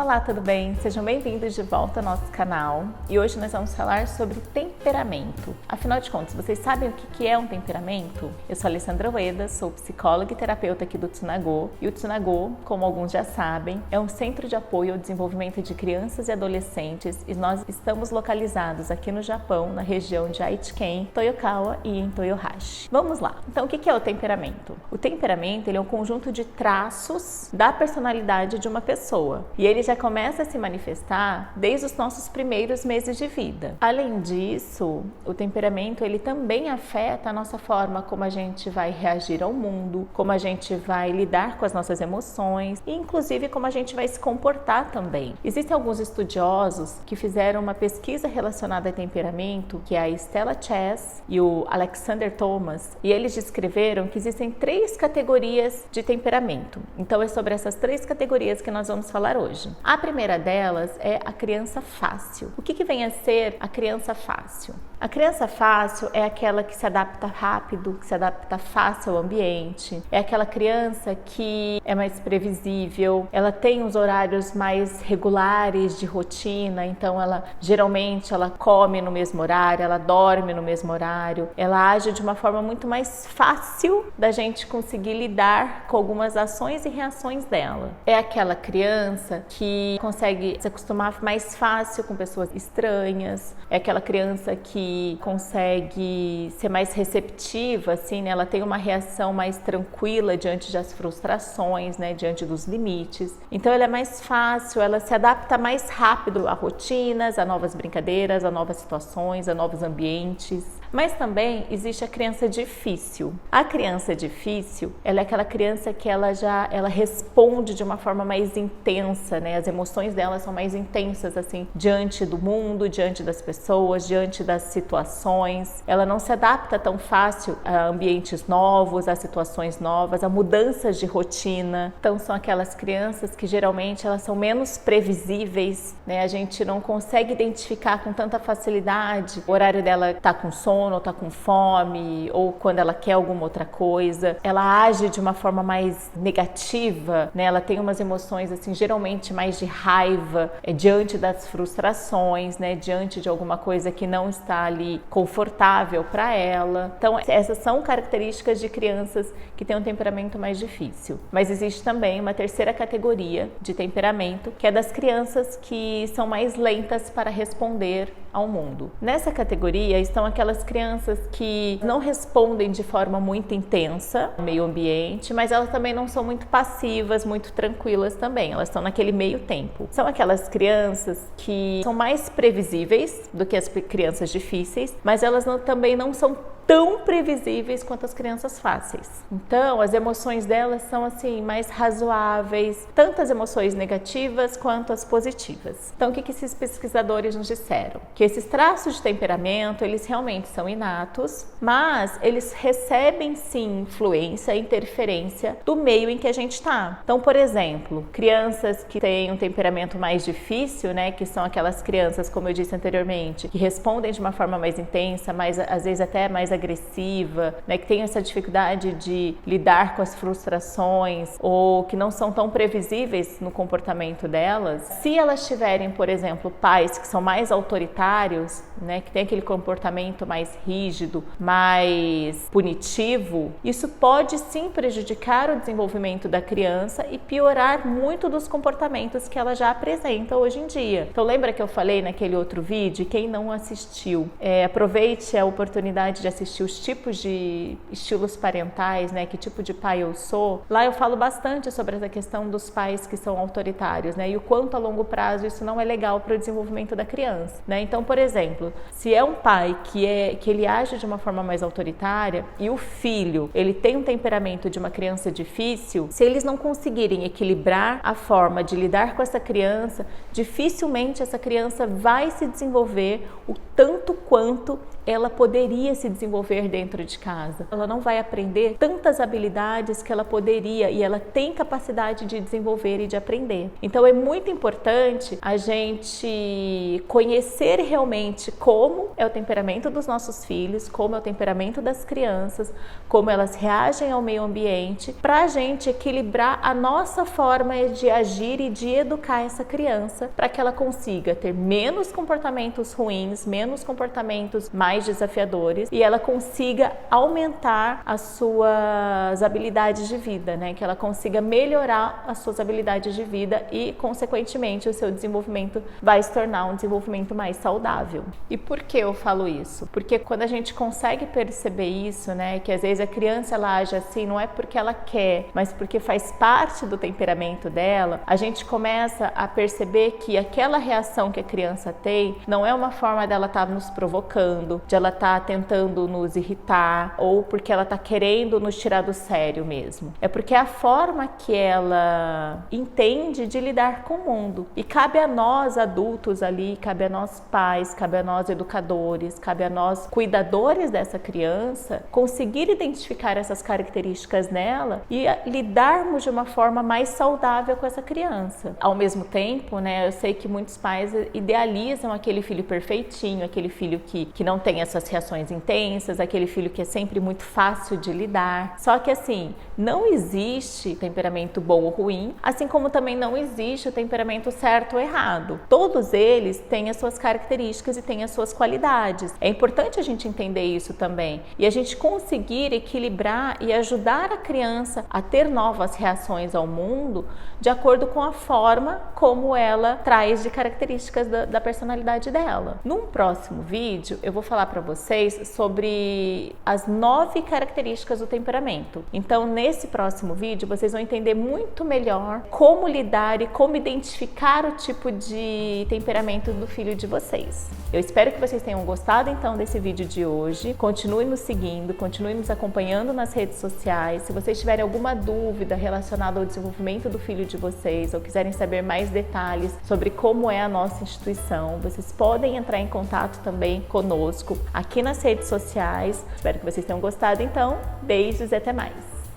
Olá, tudo bem? Sejam bem-vindos de volta ao nosso canal e hoje nós vamos falar sobre temperamento. Afinal de contas, vocês sabem o que é um temperamento? Eu sou a Alessandra Ueda, sou psicóloga e terapeuta aqui do Tsunago e o Tsunago, como alguns já sabem, é um centro de apoio ao desenvolvimento de crianças e adolescentes e nós estamos localizados aqui no Japão, na região de Aichiken, Toyokawa e em Toyohashi. Vamos lá! Então, o que é o temperamento? O temperamento ele é um conjunto de traços da personalidade de uma pessoa e ele já começa a se manifestar desde os nossos primeiros meses de vida. Além disso, o temperamento ele também afeta a nossa forma como a gente vai reagir ao mundo, como a gente vai lidar com as nossas emoções e inclusive como a gente vai se comportar também. Existem alguns estudiosos que fizeram uma pesquisa relacionada a temperamento, que é a Stella Chess e o Alexander Thomas, e eles descreveram que existem 3 categorias de temperamento. Então é sobre essas 3 categorias que nós vamos falar hoje. A primeira delas é a criança fácil. O que vem a ser a criança fácil? A criança fácil é aquela que se adapta rápido, que se adapta fácil ao ambiente. É aquela criança que é mais previsível, ela tem os horários mais regulares de rotina, então ela geralmente ela come no mesmo horário, ela dorme no mesmo horário, ela age de uma forma muito mais fácil da gente conseguir lidar com algumas ações e reações dela. É aquela criança que consegue se acostumar mais fácil com pessoas estranhas, é aquela criança que consegue ser mais receptiva, assim, né? Ela tem uma reação mais tranquila diante das frustrações, né? Diante dos limites. Então ela é mais fácil, ela se adapta mais rápido a rotinas, a novas brincadeiras, a novas situações, a novos ambientes. Mas também existe a criança difícil. A criança difícil, ela é aquela criança que ela responde de uma forma mais intensa, né? As emoções dela são mais intensas, assim, diante do mundo, diante das pessoas, diante das situações. Ela não se adapta tão fácil a ambientes novos, a situações novas, a mudanças de rotina. Então são aquelas crianças que geralmente elas são menos previsíveis, né? A gente não consegue identificar com tanta facilidade o horário dela tá com sono, ou tá com fome, ou quando ela quer alguma outra coisa. Ela age de uma forma mais negativa, né? Ela tem umas emoções assim, geralmente mais de raiva, diante das frustrações, né? Diante de alguma coisa que não está ali confortável para ela. Então, essas são características de crianças que têm um temperamento mais difícil. Mas existe também uma terceira categoria de temperamento, que é das crianças que são mais lentas para responder ao mundo. Nessa categoria estão aquelas crianças que não respondem de forma muito intensa ao meio ambiente, mas elas também não são muito passivas, muito tranquilas também. Elas estão naquele meio tempo. São aquelas crianças que são mais previsíveis do que as crianças difíceis, mas elas também não são tão previsíveis quanto as crianças fáceis. Então, as emoções delas são assim mais razoáveis, tanto as emoções negativas quanto as positivas. Então, o que esses pesquisadores nos disseram? Que esses traços de temperamento, eles realmente são inatos, mas eles recebem sim influência e interferência do meio em que a gente está. Então, por exemplo, crianças que têm um temperamento mais difícil, né, que são aquelas crianças, como eu disse anteriormente, que respondem de uma forma mais intensa, mais, às vezes até mais agressiva, né, que tem essa dificuldade de lidar com as frustrações ou que não são tão previsíveis no comportamento delas, se elas tiverem, por exemplo, pais que são mais autoritários, né, que tem aquele comportamento mais rígido, mais punitivo, isso pode sim prejudicar o desenvolvimento da criança e piorar muito dos comportamentos que ela já apresenta hoje em dia. Então lembra que eu falei naquele outro vídeo? Quem não assistiu, aproveite a oportunidade de assistir os tipos de estilos parentais, né? Que tipo de pai eu sou. Lá eu falo bastante sobre essa questão dos pais que são autoritários, né? E o quanto a longo prazo isso não é legal para o desenvolvimento da criança, né? Então, por exemplo, se é um pai que ele age de uma forma mais autoritária e o filho, ele tem um temperamento de uma criança difícil, se eles não conseguirem equilibrar a forma de lidar com essa criança, dificilmente essa criança vai se desenvolver o tanto quanto ela poderia se desenvolver dentro de casa. Ela não vai aprender tantas habilidades que ela poderia e ela tem capacidade de desenvolver e de aprender. Então é muito importante a gente conhecer realmente como é o temperamento dos nossos filhos, como é o temperamento das crianças, como elas reagem ao meio ambiente, para a gente equilibrar a nossa forma de agir e de educar essa criança, para que ela consiga ter menos comportamentos ruins, menos comportamentos mais desafiadores e ela consiga aumentar as suas habilidades de vida, né? Que ela consiga melhorar as suas habilidades de vida e, consequentemente, o seu desenvolvimento vai se tornar um desenvolvimento mais saudável. E por que eu falo isso? Porque quando a gente consegue perceber isso, né, que às vezes a criança ela age assim, não é porque ela quer, mas porque faz parte do temperamento dela, a gente começa a perceber que aquela reação que a criança tem não é uma forma dela estar nos provocando, de ela estar tentando nos irritar ou porque ela está querendo nos tirar do sério mesmo. É porque é a forma que ela entende de lidar com o mundo. E cabe a nós adultos ali, cabe a nós pais, cabe a nós educadores, cabe a nós cuidadores dessa criança conseguir identificar essas características nela e lidarmos de uma forma mais saudável com essa criança. Ao mesmo tempo, né, eu sei que muitos pais idealizam aquele filho perfeitinho, aquele filho que não tem essas reações intensas, aquele filho que é sempre muito fácil de lidar. Só que assim, não existe temperamento bom ou ruim, assim como também não existe o temperamento certo ou errado. Todos eles têm as suas características e têm as suas qualidades. É importante a gente entender isso também e a gente conseguir equilibrar e ajudar a criança a ter novas reações ao mundo de acordo com a forma como ela traz de características da personalidade dela. Num próximo vídeo, eu vou falar para vocês sobre as 9 características do temperamento. Então, nesse próximo vídeo, vocês vão entender muito melhor como lidar e como identificar o tipo de temperamento do filho de vocês. Eu espero que vocês tenham gostado, então, desse vídeo de hoje. Continue nos seguindo, continue nos acompanhando nas redes sociais. Se vocês tiverem alguma dúvida relacionada ao desenvolvimento do filho de vocês ou quiserem saber mais detalhes sobre como é a nossa instituição, vocês podem entrar em contato também conosco aqui nas redes sociais. Espero que vocês tenham gostado, então, beijos e até mais!